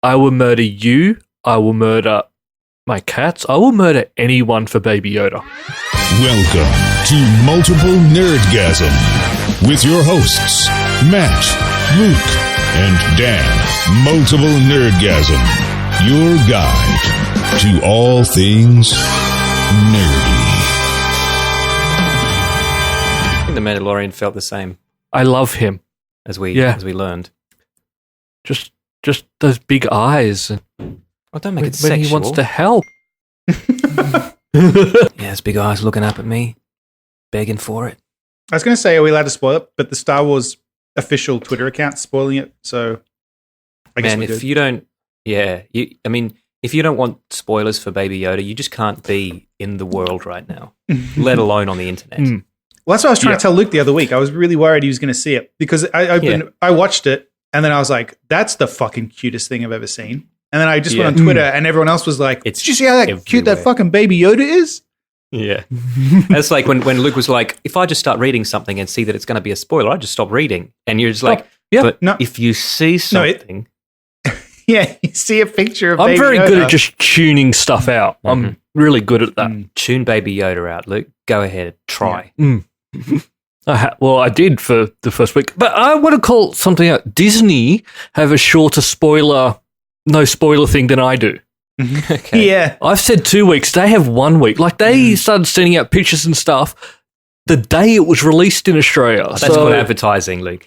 I will murder you. I will murder my cats. I will murder anyone for Baby Yoda. Welcome to Multiple Nerdgasm with your hosts, Matt, Luke, and Dan. Multiple Nerdgasm, your guide to all things nerdy. I think the Mandalorian felt the same I love him. as we learned. Just those big eyes. Oh, don't make When it sexual. he wants to help. Yeah, his big eyes looking up at me, begging for it. I was going to say, are we allowed to spoil it? But the Star Wars official Twitter account's spoiling it, so I guess Man, we're if good. you don't, if you don't want spoilers for Baby Yoda, you just can't be in the world right now, let alone on the internet. Well, that's what I was trying to tell Luke the other week. I was really worried he was going to see it because I watched it and then I was like, that's the fucking cutest thing I've ever seen. And then I just went on Twitter and everyone else was like, did you see how cute that fucking Baby Yoda is? Yeah. That's like when Luke was like, if I just start reading something and see that it's going to be a spoiler, I just stop reading. And you're just like, if you see something. Yeah, you see a picture of I'm Baby very Yoda. good at just tuning stuff out. I'm really good at that. Tune Baby Yoda out, Luke. Go ahead. Try. I did for the first week. But I want to call something out. Disney have a shorter no spoiler thing than I do. Okay. Yeah. I've said 2 weeks. They have 1 week. Like, they started sending out pictures and stuff the day it was released in Australia. That's good advertising, Luke.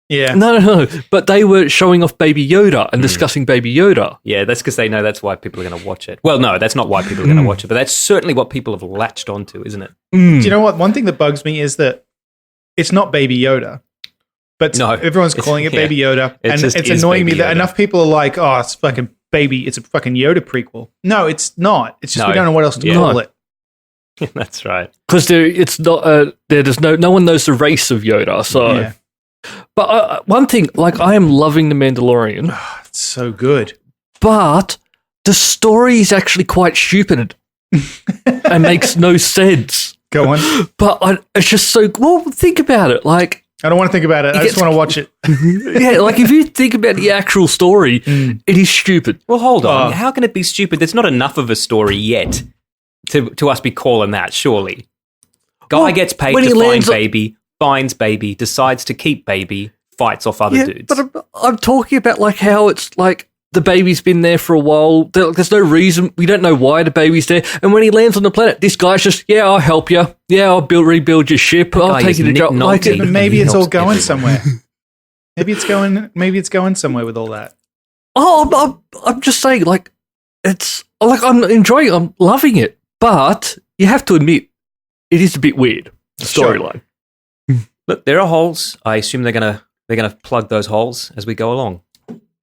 Yeah. No. But they were showing off Baby Yoda and discussing Baby Yoda. Yeah, that's because they know that's why people are going to watch it. Well, no, that's not why people are going to watch it, but that's certainly what people have latched onto, isn't it? Do you know what? One thing that bugs me is that it's not Baby Yoda. But everyone's calling it Baby Yoda. And it's annoying me that enough people are like, oh, it's fucking Baby, it's a fucking Yoda prequel. No, it's not. It's just we don't know what else to call it. That's right. Because it's not. There's no one knows the race of Yoda. So, but one thing, like, I am loving the Mandalorian. Oh, it's so good. But the story is actually quite stupid and makes no sense. Go on. But it's just so. Well, think about it. Like, I don't want to think about it. I just want to watch it. Yeah, like if you think about the actual story, it is stupid. Well, hold on. How can it be stupid? There's not enough of a story yet to us be calling that, surely. Guy gets paid to find Baby, finds Baby, decides to keep Baby, fights off other dudes. But I'm talking about like how it's like the baby's been there for a while. There's no reason. We don't know why the baby's there. And when he lands on the planet, this guy's just, I'll help you. Yeah, I'll rebuild your ship. I'll take you to job. Like maybe it's all going somewhere. Maybe it's going somewhere with all that. Oh, I'm just saying, like, it's like I'm enjoying. I'm loving it, but you have to admit it is a bit weird. The storyline. Look, there are holes. I assume they're gonna plug those holes as we go along.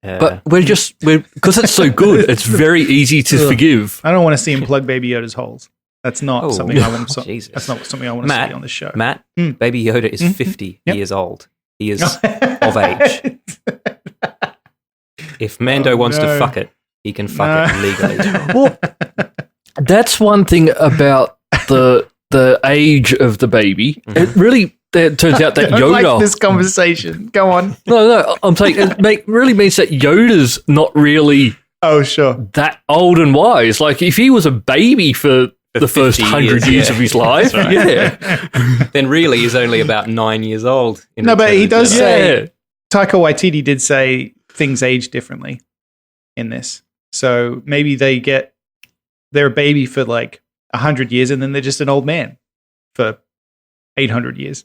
But we're because it's so good, it's very easy to forgive. I don't want to see him plug Baby Yoda's holes. That's not something I want to see. That's not something I want to see on the show. Matt, Baby Yoda is 50 years old. He is of age. If Mando wants to fuck it, he can fuck it legally. Well, that's one thing about the age of the baby. It really turns out that Yoda. Like this conversation. Go on. No. I'm saying it really means that Yoda's not really. Oh, sure. That old and wise. Like if he was a baby for the first 100 years of his life, then really he's only about 9 years old. No, but he does say. Taika Waititi did say things age differently in this, so maybe they're a baby for like 100 years, and then they're just an old man for 800 years.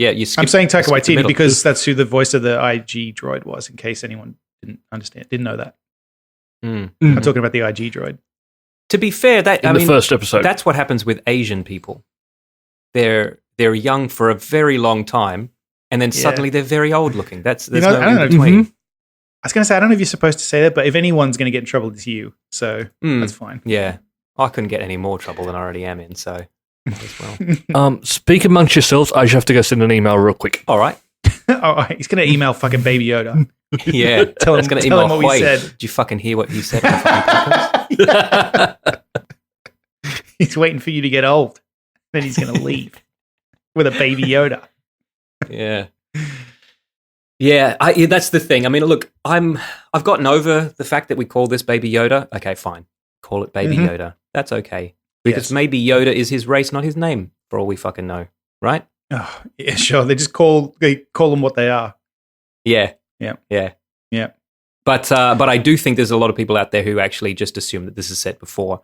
Yeah, I'm saying Taika Waititi because that's who the voice of the IG droid was, in case anyone didn't know that. I'm talking about the IG droid. To be fair, the first episode, that's what happens with Asian people. They're young for a very long time, and then suddenly they're very old looking. There's no in between. I was going to say, I don't know if you're supposed to say that, but if anyone's going to get in trouble, it's you. So that's fine. Yeah, I couldn't get any more trouble than I already am in. So. As well. Speak amongst yourselves. I just have to go send an email real quick. All right. He's going to email fucking Baby Yoda. Yeah. tell him what we said. Did you fucking hear what you said? He's waiting for you to get old. Then he's going to leave with a Baby Yoda. Yeah. Yeah, that's the thing. I mean, look, I've gotten over the fact that we call this Baby Yoda. Okay, fine. Call it Baby Yoda. That's okay. Because maybe Yoda is his race, not his name, for all we fucking know. Right? Oh, yeah, sure. They just call them what they are. Yeah. Yeah. Yeah. Yeah. But I do think there's a lot of people out there who actually just assume that this is set before.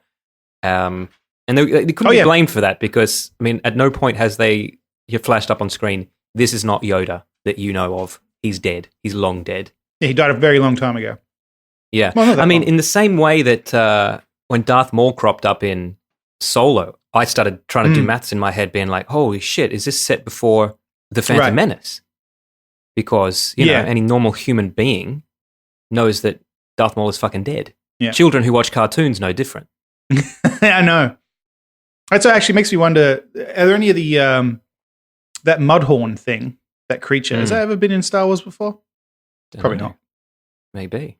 And they couldn't be blamed for that because, I mean, at no point has you flashed up on screen, this is not Yoda that you know of. He's dead. He's long dead. Yeah, he died a very long time ago. Yeah. Well, I mean, in the same way that when Darth Maul cropped up in Solo, I started trying to do maths in my head, being like, holy shit, is this set before The Phantom Menace? Because, you know, any normal human being knows that Darth Maul is fucking dead. Yeah. Children who watch cartoons know different. I know. That actually makes me wonder, are there any of the, that Mudhorn thing, that creature, has that ever been in Star Wars before? Probably not. Maybe.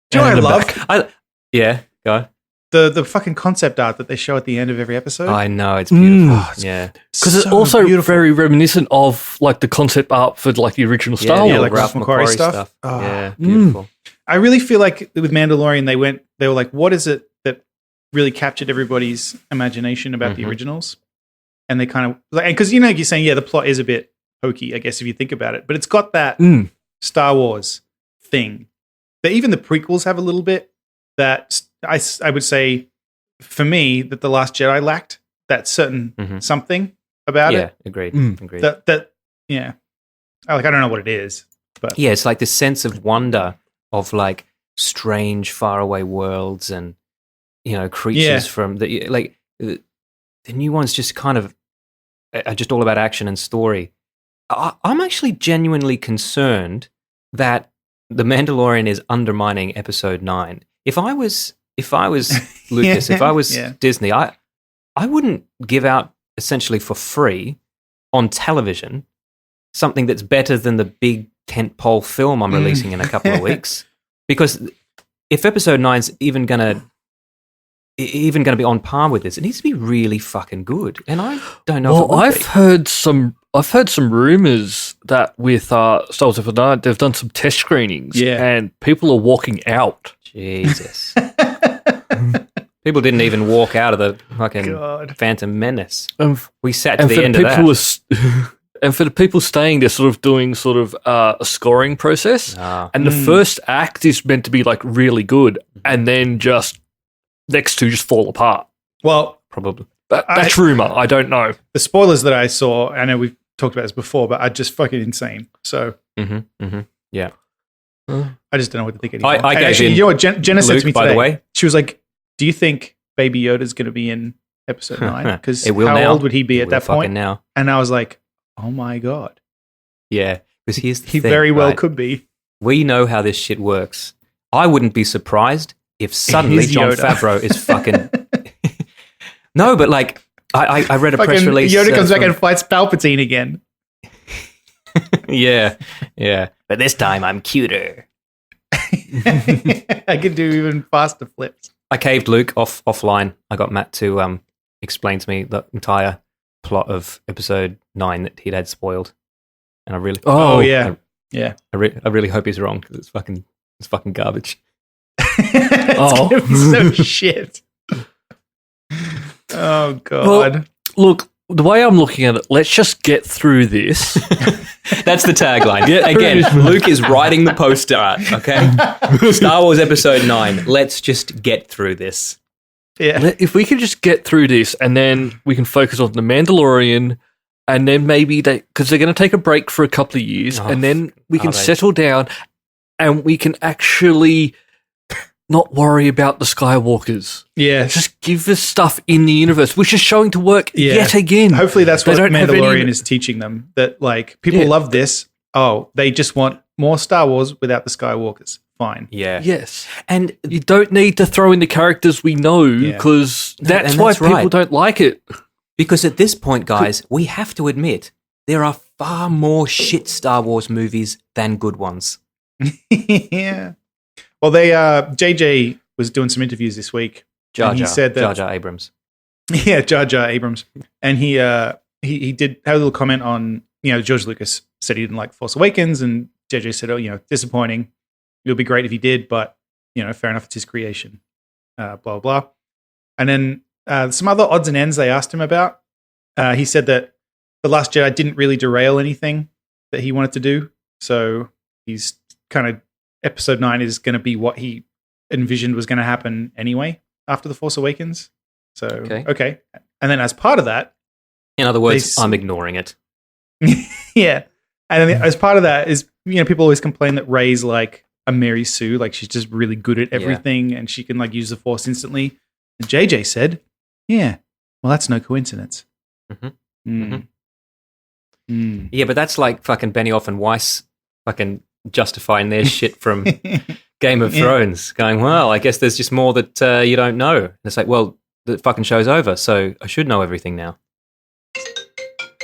Do you know what I love? Yeah, go. The fucking concept art that they show at the end of every episode. I know, it's beautiful. Yeah. Because it's also very reminiscent of like the concept art for like the original Star Wars. Yeah, like Ralph McQuarrie stuff. Oh, yeah, beautiful. I really feel like with Mandalorian, they were like, what is it that really captured everybody's imagination about the originals? And they kind of, like, because you know, you're saying, the plot is a bit hokey, I guess, if you think about it, but it's got that Star Wars thing that even the prequels have a little bit that I would say for me that The Last Jedi lacked that certain something about it. Yeah, agreed. Agreed. That I don't know what it is, but yeah, it's like this sense of wonder of like strange faraway worlds and, you know, creatures from the new ones just kind of are just all about action and story. I'm actually genuinely concerned that The Mandalorian is undermining Episode 9. If I was Lucas, if I was Disney, I wouldn't give out essentially for free on television something that's better than the big tentpole film I'm releasing in a couple of weeks. Because if Episode 9's even gonna be on par with this, it needs to be really fucking good. And I don't know. Well, I've heard some rumors that with Star Wars Episode 9, they've done some test screenings, and people are walking out. Jesus. People didn't even walk out of the fucking Phantom Menace. We sat to the end of that. And for the people staying, they're sort of doing a scoring process. And the first act is meant to be like really good, and then just next two just fall apart. Well, probably. That's rumor. I don't know. The spoilers that I saw, I know we've talked about this before, but are just fucking insane. So, yeah. I just don't know what to think anymore. I gave actually, in you know what Jenna said to me by today? The way. She was like, "Do you think Baby Yoda's going to be in Episode 9? Because how now. old would he be at that point?" Now. And I was like, "Oh my god!" Yeah, because he very well could be. We know how this shit works. I wouldn't be surprised if suddenly Jon Favreau is fucking. No, but like I read a press release. Yoda comes back and fights Palpatine again. Yeah. But this time I'm cuter. I can do even faster flips. I caved Luke offline. I got Matt to explain to me the entire plot of Episode 9 that he'd had spoiled, and I really I really hope he's wrong because it's fucking garbage. It's so shit. Oh god. Well, look, the way I'm looking at it, let's just get through this. That's the tagline. Yeah, again, Luke is writing the poster art, okay? Star Wars Episode 9. Let's just get through this. Yeah. If we can just get through this and then we can focus on The Mandalorian and then maybe because they're going to take a break for a couple of years and then we can settle down and we can actually not worry about the Skywalkers. Yeah. Just give us stuff in the universe, which is showing to work yet again. Hopefully that's what Mandalorian is teaching them. That like people love this. Oh, they just want more Star Wars without the Skywalkers. Fine. Yeah. Yes. And you don't need to throw in the characters we know because that's why people don't like it. Because at this point, guys, we have to admit there are far more shit Star Wars movies than good ones. Yeah. Well, JJ was doing some interviews this week. He said that Jar Jar Abrams. Yeah, Jar Jar Abrams. And he did have a little comment on, George Lucas said he didn't like Force Awakens and JJ said, disappointing. It would be great if he did, but, fair enough, it's his creation. Blah, blah, blah. And then some other odds and ends they asked him about. He said that The Last Jedi didn't really derail anything that he wanted to do. So he's kind of, episode 9 is going to be what he envisioned was going to happen anyway after The Force Awakens. So, okay. And then as part of that, in other words, I'm ignoring it. Yeah. And then as part of that is, people always complain that Rey's like a Mary Sue, like she's just really good at everything and she can like use the Force instantly. And JJ said, yeah, well, that's no coincidence. Yeah, but that's like fucking Benioff and Weiss fucking justifying their shit from Game of Thrones, going, well, I guess there's just more that you don't know. And it's like, well, the fucking show's over, so I should know everything now.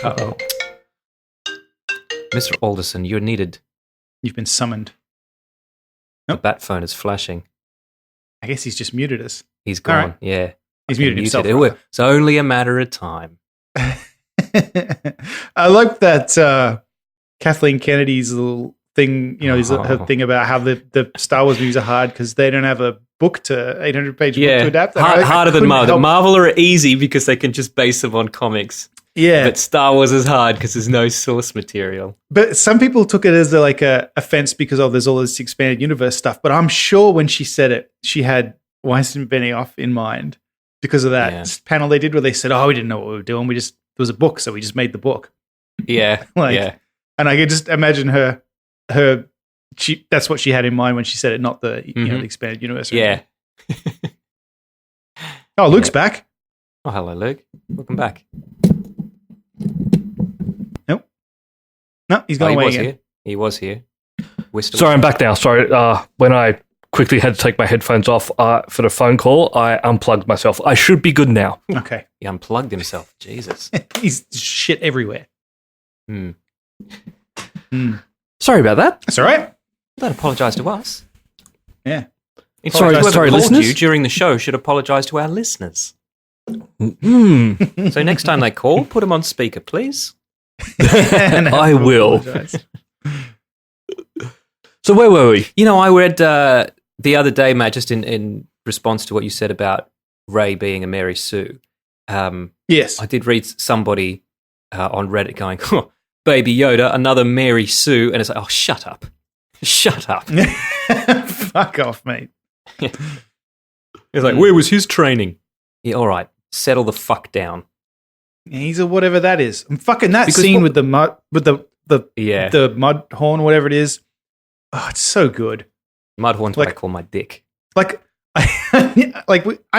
Uh-oh. Mr. Alderson, you're needed. You've been summoned. The bat phone is flashing. I guess he's just muted us. He's gone, right. yeah. He's muted himself. It's only a matter of time. I like that Kathleen Kennedy's little thing, her thing about how the Star Wars movies are hard because they don't have a book 800-page book to adapt. Harder than Marvel. Marvel are easy because they can just base them on comics. Yeah. But Star Wars is hard because there's no source material. But some people took it as a offense because there's all this expanded universe stuff. But I'm sure when she said it, she had Weiss and Benioff in mind because of that panel they did where they said, we didn't know what we were doing. There was a book, so we just made the book. Yeah. And I could just imagine her that's what she had in mind when she said it, not the the expanded universe. Yeah. Oh, Luke's back. Oh, hello, Luke. Welcome back. Nope. No, he's gone away again. He was here. Sorry, I'm back now. Sorry. When I quickly had to take my headphones off for the phone call, I unplugged myself. I should be good now. Okay. He unplugged himself. Jesus. He's shit everywhere. Sorry about that. That's all right. Don't apologise to us. Yeah. Sorry, whoever called listeners. you during the show should apologise to our listeners. So next time they call, put them on speaker, please. I will. So where were we? I read the other day, Matt, just in response to what you said about Rey being a Mary Sue. Yes. I did read somebody on Reddit going, Baby Yoda, another Mary Sue. And it's like, oh, shut up. Shut up. Fuck off, mate. It's like, where was his training? Yeah, all right. Settle the fuck down. He's a whatever that is. I'm fucking that scene with the mud, with the mud horn, whatever it is. Oh, it's so good. Mudhorn's what I call my dick. I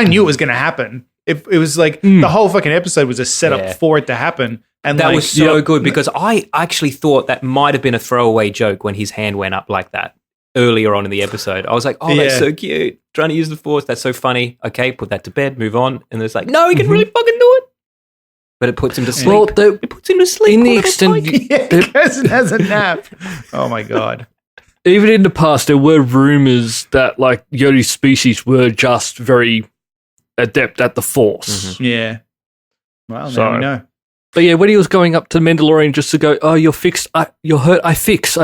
knew it was going to happen. It was like the whole fucking episode was a setup for it to happen. And that was so good because I actually thought that might have been a throwaway joke when his hand went up like that earlier on in the episode. I was like, oh, that's so cute. Trying to use the Force. That's so funny. Okay, put that to bed. Move on. And it's like, no, he can really fucking do it. But it puts him to sleep. Well, it puts him to sleep. In the extent, he goes and has a nap. Oh my God. Even in the past, there were rumors that like Yoda's species were just very adept at the Force. Yeah. Well, now we know. But yeah, when he was going up to Mandalorian just to go, oh, you're fixed, you're hurt, I fix.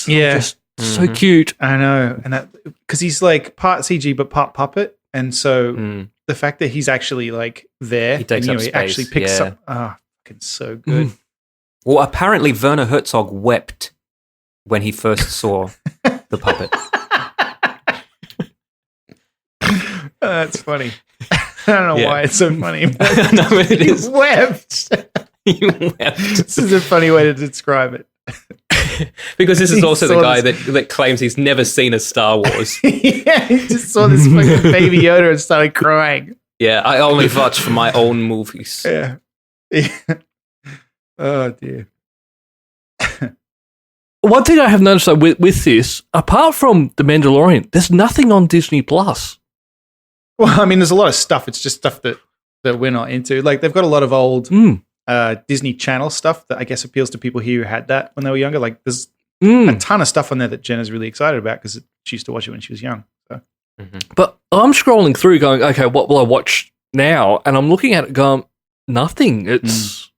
Yeah. Just so cute. I know. And that, because he's like part CG but part puppet. And so the fact that he's actually like there, he takes up space. He actually picks up. Oh, fucking so good. Well, apparently Werner Herzog wept when he first saw the puppet. That's funny. I don't know why it's so funny. No, it is. He wept. He wept. This is a funny way to describe it. Because this is also the guy that claims he's never seen a Star Wars. Yeah, he just saw this fucking Baby Yoda and started crying. Yeah, I only watch for my own movies. Yeah. Oh, dear. One thing I have noticed with this, apart from The Mandalorian, there's nothing on Disney Plus. Well, I mean, there's a lot of stuff. It's just stuff that we're not into. Like, they've got a lot of old Disney Channel stuff that I guess appeals to people here who had that when they were younger. Like, there's a ton of stuff on there that Jenna's really excited about because she used to watch it when she was young. So. But I'm scrolling through going, okay, what will I watch now? And I'm looking at it going, nothing. It's...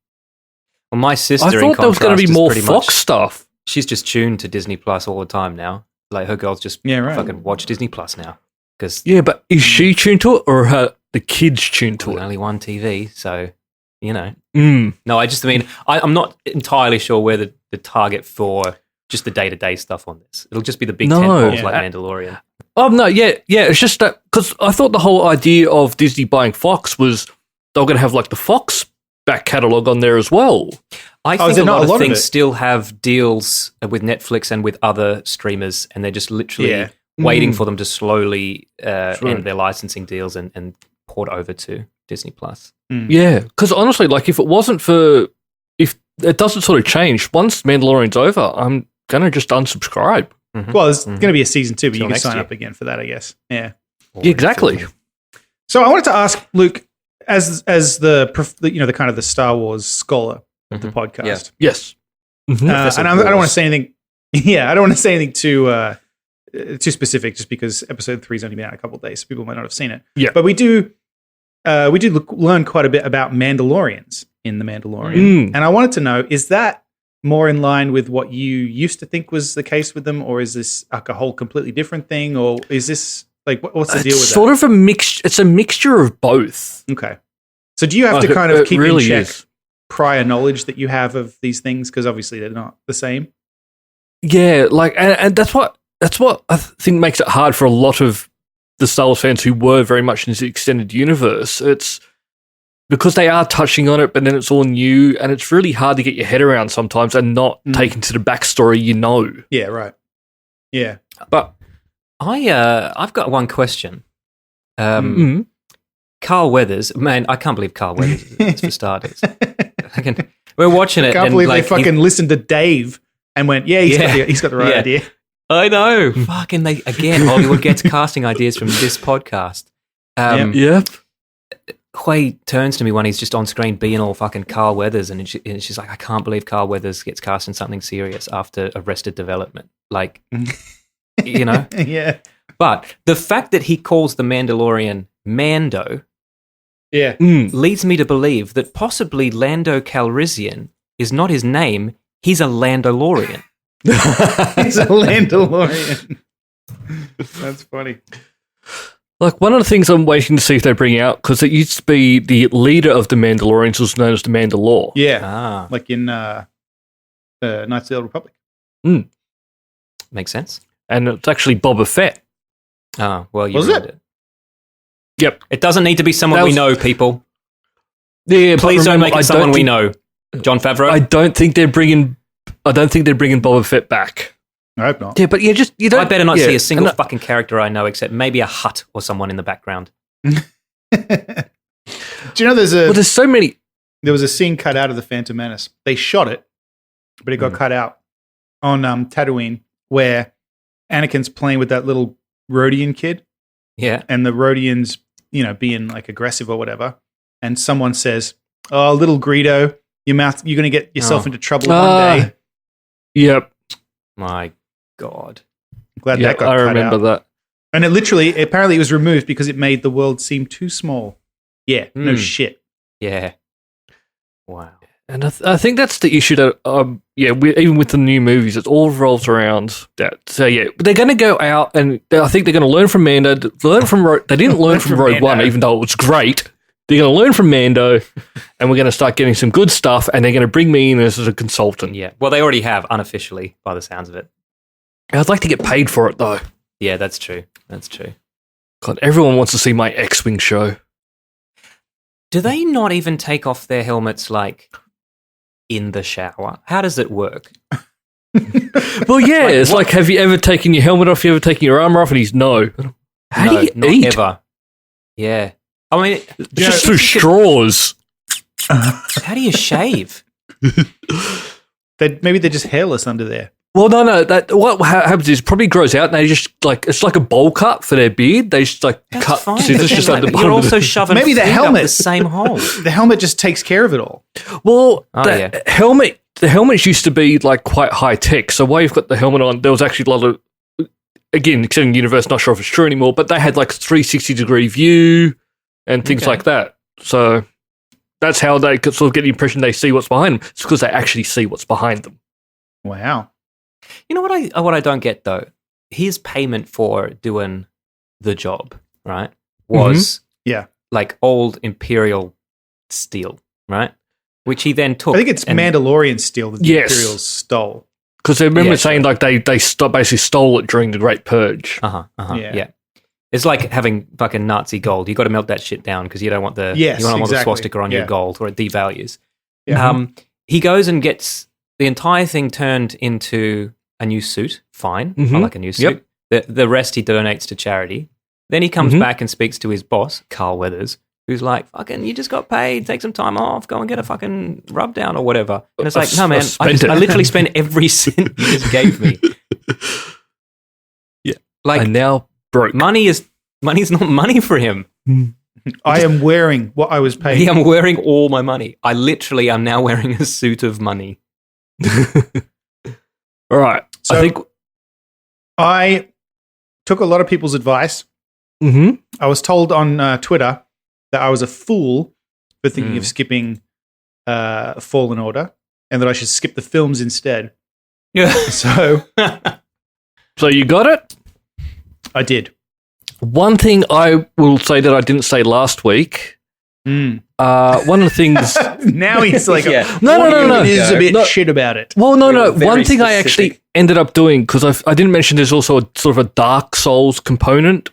Well, my sister, I thought there was going to be more Fox stuff. she's just tuned to Disney Plus all the time now. Like her girls just fucking watch Disney Plus now. But is she tuned to it or are the kids tuned to it? Only one TV, so No, I just mean I'm not entirely sure where the target for just the day-to-day stuff on this. It'll just be the big tentpoles like Mandalorian. Oh no, yeah. It's just that because I thought the whole idea of Disney buying Fox was they were going to have like the Fox back catalogue on there as well. I think a lot of things still have deals with Netflix and with other streamers, and they're just literally waiting for them to slowly end their licensing deals and port over to Disney Plus. Yeah, because honestly, like if it doesn't sort of change once Mandalorian's over, I'm gonna just unsubscribe. Mm-hmm. Well, there's going to be a season 2, but you can sign up again for that, I guess. Yeah, exactly. So I wanted to ask Luke, as the kind of the Star Wars scholar of the podcast. Yeah. Yes. And I don't want to say anything. Yeah, I don't want to say anything too specific, just because episode 3's only been out a couple of days, so people might not have seen it. Yeah, but we do learn quite a bit about Mandalorians in The Mandalorian, and I wanted to know, is that more in line with what you used to think was the case with them, or is this like a whole completely different thing, or is this like what's the deal with that? Sort of a mix. It's a mixture of both. Okay, so do you have to kind of keep really in check is. prior knowledge that you have of these things, because obviously they're not the same? Yeah, like and that's what I think makes it hard for a lot of the Star Wars fans who were very much in this extended universe. It's because they are touching on it, but then it's all new, and it's really hard to get your head around sometimes and not take into the backstory, Yeah, right. Yeah. But I've got one question. Carl Weathers, man, I can't believe Carl Weathers is for starters. We're watching it. I can't believe they fucking listened to Dave and went, he's got the right idea. I know. Fucking Hollywood gets casting ideas from this podcast. Yep. Hui turns to me when he's just on screen being all fucking Carl Weathers, and she's like, I can't believe Carl Weathers gets cast in something serious after Arrested Development. Like, Yeah. But the fact that he calls the Mandalorian Mando leads me to believe that possibly Lando Calrissian is not his name, he's a Landalorian. He's a Landalorian. That's funny. Like, one of the things I'm waiting to see if they bring out, because it used to be the leader of the Mandalorians was known as the Mandalore. Yeah. Like in Knights of the Old Republic. Makes sense. And it's actually Boba Fett. Oh, well, you was it? Yep. It doesn't need to be someone we know, people. Yeah, please don't make it someone we know. John Favreau? I don't think they're bringing Boba Fett back. I hope not. Yeah, but you don't. I better not see a single fucking character I know, except maybe a Hutt or someone in the background. Do you know there's so many. There was a scene cut out of The Phantom Menace. They shot it, but it got cut out on Tatooine, where Anakin's playing with that little Rhodian kid. Yeah. And the Rhodian's, being like aggressive or whatever. And someone says, "Oh, little Greedo, you're going to get yourself into trouble one day." Yep. My God. Glad that got cut out. I remember that. And apparently it was removed because it made the world seem too small. Yeah, no shit. Yeah. Wow. And I think that's the issue that, even with the new movies, it all revolves around that. So, they're going to go out and I think they're going to learn from Mando. They didn't learn from Rogue One, even though it was great. They're going to learn from Mando, and we're going to start getting some good stuff, and they're going to bring me in as a consultant. Yeah. Well, they already have, unofficially, by the sounds of it. I'd like to get paid for it, though. Yeah, that's true. That's true. God, everyone wants to see my X-Wing show. Do they not even take off their helmets, like, in the shower? How does it work? Well, yeah, it's like, have you ever taken your helmet off? You ever taken your armor off? And he's no. How do you eat? Not ever. Yeah. I mean, just through straws. How do you shave? Maybe they're just hairless under there. Well, no. What happens is it probably grows out, and they just it's like a bowl cut for their beard. They just cut scissors just at the bottom. You're also shoving maybe the helmet up the same hole. The helmet just takes care of it all. Well, the helmets used to be like quite high tech. So while you've got the helmet on, there was actually a lot of, again, extending universe. Not sure if it's true anymore, but they had like 360-degree view and things like that. So that's how they could sort of get the impression they see what's behind them. It's because they actually see what's behind them. Wow. You know what I don't get though? His payment for doing the job, right, was like old Imperial steel, right? Which he then took. I think it's Mandalorian steel that the Imperials stole. Because I remember saying like they basically stole it during the Great Purge. Yeah. It's like having fucking Nazi gold. You got to melt that shit down because you don't want the the swastika on your gold or it devalues. Yeah. He goes and gets the entire thing turned into a new suit. Fine, I like a new suit. The rest he donates to charity. Then he comes back and speaks to his boss, Carl Weathers, who's like, "Fucking, you just got paid. Take some time off. Go and get a fucking rub down or whatever." And it's like, no, man, I literally spent every cent you just gave me. Yeah, like and now broke. Money's not money for him. I am wearing what I was paid. Yeah, I'm wearing all my money. I literally am now wearing a suit of money. All right. So I think I took a lot of people's advice. I was told on Twitter that I was a fool for thinking of skipping Fallen Order and that I should skip the films instead. Yeah. So you got it? I did. One thing I will say that I didn't say last week. One of the things now he's like, no. He's a bit shit about it. Well, no. One thing I actually ended up doing because I didn't mention there's also a sort of a Dark Souls component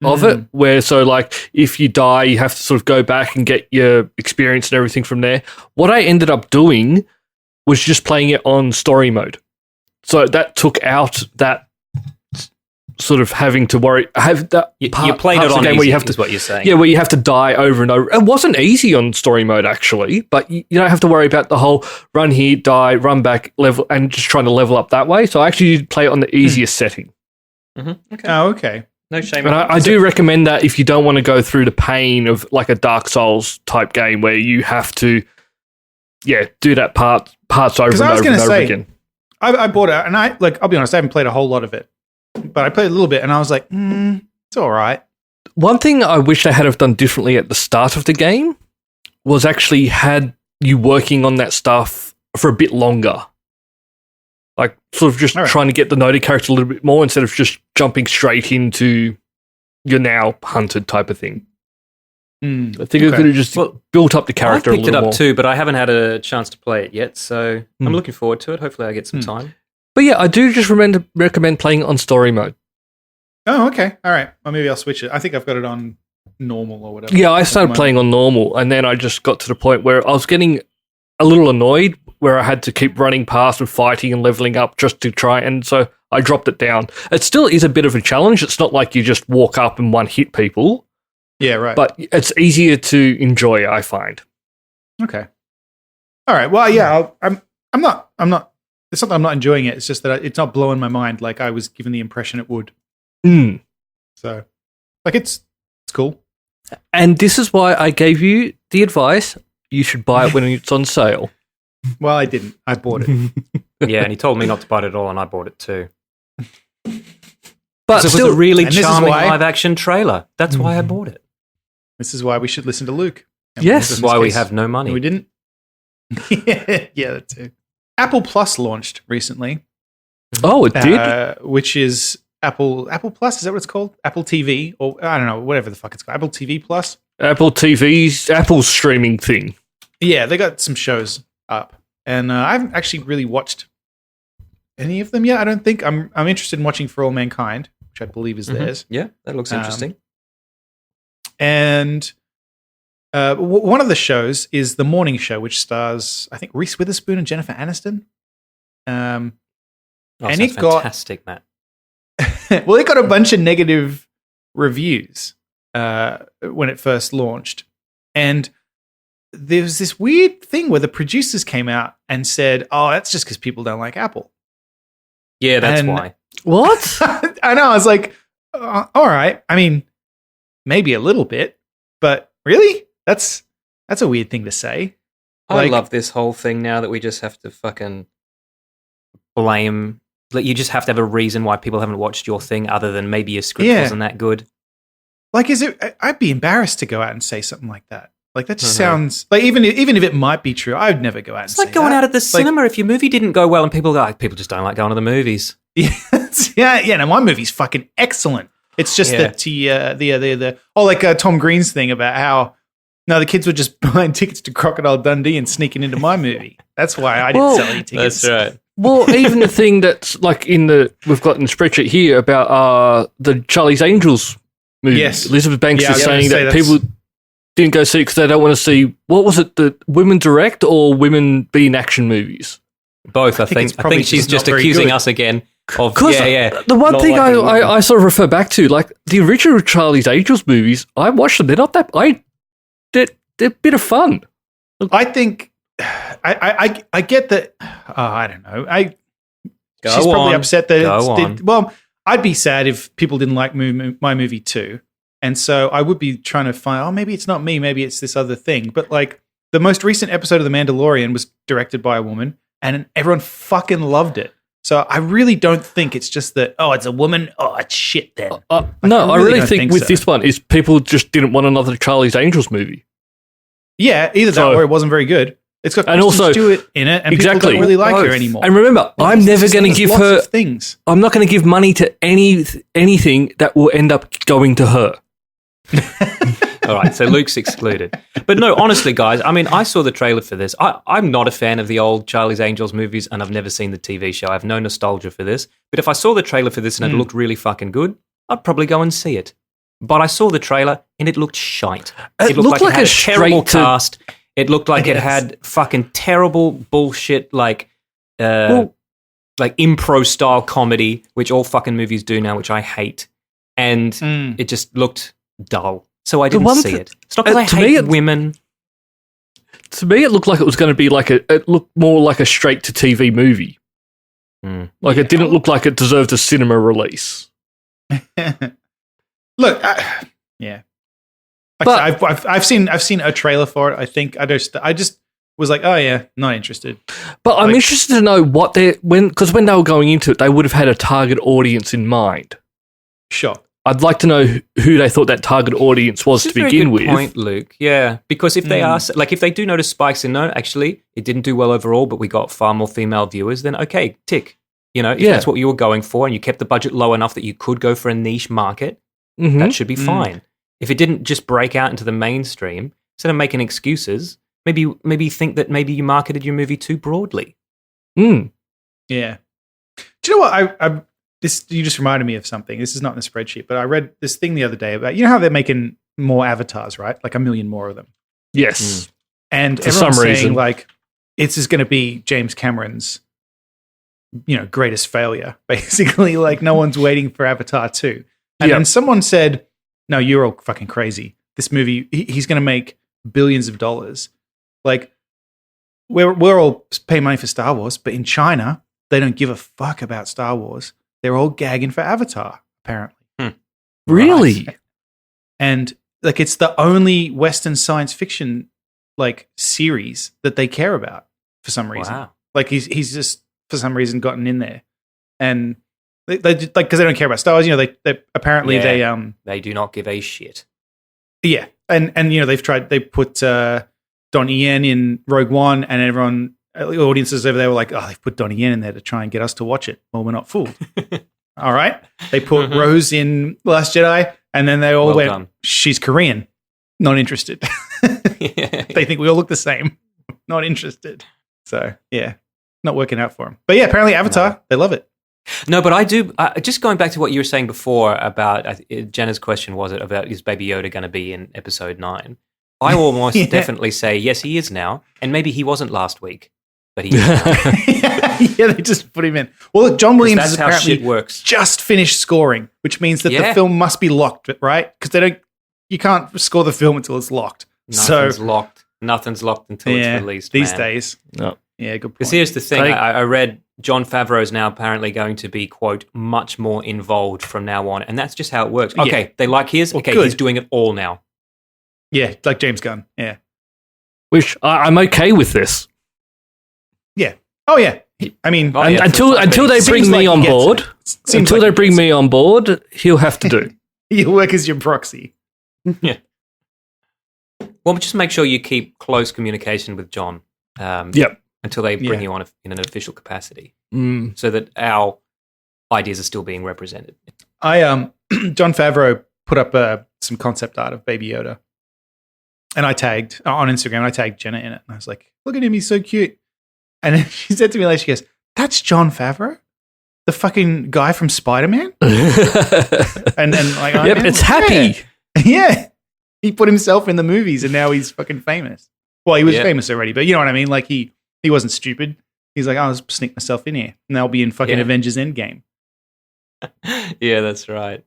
of it, where so like if you die, you have to sort of go back and get your experience and everything from there. What I ended up doing was just playing it on story mode, so that took out that sort of having to worry. You played it on game easy, where you have to, is what you're saying. Yeah, where you have to die over and over. It wasn't easy on story mode actually, but you don't have to worry about the whole run here, die, run back, level, and just trying to level up that way. So I actually did play it on the easiest setting. Okay. Oh, okay. No shame. And I do recommend that if you don't want to go through the pain of like a Dark Souls type game where you have to, do that parts over and over again. I bought it, and I'll be honest, I haven't played a whole lot of it. But I played a little bit, and I was like, it's all right. One thing I wish they had have done differently at the start of the game was actually had you working on that stuff for a bit longer. Like, sort of just trying to get the Yoda character a little bit more instead of just jumping straight into you're now hunted type of thing. I think it could have just built up the character a little more. I picked it up too, but I haven't had a chance to play it yet, so I'm looking forward to it. Hopefully I get some time. But yeah, I do just recommend playing it on story mode. Oh, okay. All right. Well, maybe I'll switch it. I think I've got it on normal or whatever. Yeah, I started playing on normal, and then I just got to the point where I was getting a little annoyed where I had to keep running past and fighting and leveling up just to try, and so I dropped it down. It still is a bit of a challenge. It's not like you just walk up and one-hit people. Yeah, right. But it's easier to enjoy, I find. Okay. All right. Well, yeah, I'm not. It's not that I'm not enjoying it. It's just that it's not blowing my mind like I was given the impression it would. So, like, it's cool. And this is why I gave you the advice: you should buy it when it's on sale. Well, I didn't. I bought it. Yeah, and he told me not to buy it at all, and I bought it too. But it was a really charming live-action trailer. That's why I bought it. This is why we should listen to Luke. Yes. This is why we have no money. We didn't. Yeah, that too. Apple Plus launched recently. Oh, it did? Which is Apple Plus, is that what it's called? Apple TV, or I don't know, whatever the fuck it's called. Apple TV Plus? Apple's streaming thing. Yeah, they got some shows up. And I haven't actually really watched any of them yet, I don't think. I'm interested in watching For All Mankind, which I believe is theirs. Yeah, that looks interesting. And one of the shows is The Morning Show, which stars, I think, Reese Witherspoon and Jennifer Aniston. And it got fantastic, Matt. well, it got a bunch of negative reviews when it first launched, and there was this weird thing where the producers came out and said, "Oh, that's just because people don't like Apple." Yeah, that's why. What? I know. I was like, all right. I mean, maybe a little bit, but really, that's a weird thing to say. I love this whole thing now that we just have to fucking blame. Like, you just have to have a reason why people haven't watched your thing other than maybe your script wasn't that good. Like, is it? I'd be embarrassed to go out and say something like that. Like that just sounds like even if it might be true, I would never go out. It's like going out at the cinema. If your movie didn't go well and people go, people just don't like going to the movies. Yeah. No, my movie's fucking excellent. It's just that like Tom Green's thing about how the kids were just buying tickets to Crocodile Dundee and sneaking into my movie. That's why I didn't sell any tickets. That's right. Well, even the thing that's like we've got in the spreadsheet here about the Charlie's Angels movie. Yes. Elizabeth Banks is saying that people didn't go see it because they don't want to see, what was it, the women direct or women be in action movies? Both, I think. I think she's just accusing us again of, The one thing I sort of refer back to, like the original Charlie's Angels movies, I watched them. They're not that, they're a bit of fun. I think, I get that, I don't know. She's probably upset that I'd be sad if people didn't like my movie too. And so I would be trying to find, maybe it's not me, maybe it's this other thing. But like the most recent episode of The Mandalorian was directed by a woman and everyone fucking loved it. So I really don't think it's just that, it's a woman, it's shit then. No, I really think with this one is people just didn't want another Charlie's Angels movie. Yeah, either that or it wasn't very good. It's got Kristen Stewart in it and people don't really like her anymore. And remember, I'm never going to give her things. I'm not going to give money to anything that will end up going to her. All right, so Luke's excluded. But no, honestly, guys, I mean, I saw the trailer for this. I'm not a fan of the old Charlie's Angels movies, and I've never seen the TV show. I have no nostalgia for this. But if I saw the trailer for this and it looked really fucking good, I'd probably go and see it. But I saw the trailer and it looked shite. It looked like it had a terrible cast. It looked like it had fucking terrible bullshit, like impro style comedy, which all fucking movies do now, which I hate. And it just looked dull. So I didn't see it. It's not because I hate women. To me, it looked like it was going to be it looked more like a straight to TV movie. It didn't look like it deserved a cinema release. Look, I've seen a trailer for it. I think I just was like, not interested. But I'm interested to know because when they were going into it, they would have had a target audience in mind. Sure. I'd like to know who they thought that target audience was to begin with. Point, Luke. Yeah, because if they are if they do notice spikes in actually it didn't do well overall, but we got far more female viewers, then okay, tick. If that's what you were going for, and you kept the budget low enough that you could go for a niche market, that should be fine. If it didn't just break out into the mainstream, instead of making excuses, maybe think that maybe you marketed your movie too broadly. Yeah. Do you know what? You just reminded me of something. This is not in the spreadsheet, but I read this thing the other day about, how they're making more avatars, right? Like 1 million more of them. Yes. And for everyone's saying this is going to be James Cameron's, greatest failure. Basically, no one's waiting for Avatar 2. And then someone said, no, you're all fucking crazy. This movie, he's going to make billions of dollars. Like, we're all paying money for Star Wars, but in China, they don't give a fuck about Star Wars. They're all gagging for Avatar, apparently. Really? Right. And it's the only Western science fiction series that they care about for some reason. Wow. He's just for some reason gotten in there, and they because they don't care about Star Wars. They apparently they do not give a shit. Yeah, and they put Donnie Yen in Rogue One, and everyone. Audiences over there were like, they've put Donnie Yen in there to try and get us to watch it. Well, we're not fooled. All right. They put Rose in Last Jedi, and then they all went, she's Korean. Not interested. They think we all look the same. Not interested. So, yeah, not working out for them. But yeah, apparently Avatar, they love it. No, but I do, just going back to what you were saying before about, Jenna's question was it about, is Baby Yoda going to be in episode 9? I will almost definitely say, yes, he is now. And maybe he wasn't last week. But he they just put him in. Well, look, John Williams that's how shit works. Just finished scoring, which means that the film must be locked, right? Because you can't score the film until it's locked. Nothing's locked. Nothing's locked until it's released. These days. No. Yeah, good point. Because here's the thing: I read Jon Favreau is now apparently going to be, quote, much more involved from now on, and that's just how it works. Okay, they like his. Okay, he's doing it all now. Yeah, like James Gunn. Yeah. Which I'm okay with this. Yeah. Oh, yeah. I mean, until they bring me on board, he'll have to do. He'll work as your proxy. Yeah. Well, just make sure you keep close communication with John. Yep. Until they bring you on in an official capacity, Mm. so that our ideas are still being represented. John Favreau put up some concept art of Baby Yoda, and I tagged on Instagram. I tagged Jenna in it, and I was like, "Look at him, he's so cute." And then she said to me later, she goes, "That's John Favreau, the fucking guy from Spider-Man." and like, Yep, it's Happy. Yeah, he put himself in the movies, and now he's fucking famous. Well, he was famous already, but you know what I mean. Like he wasn't stupid. He's like, I'll just sneak myself in here, and I'll be in fucking Avengers Endgame. Yeah, that's right.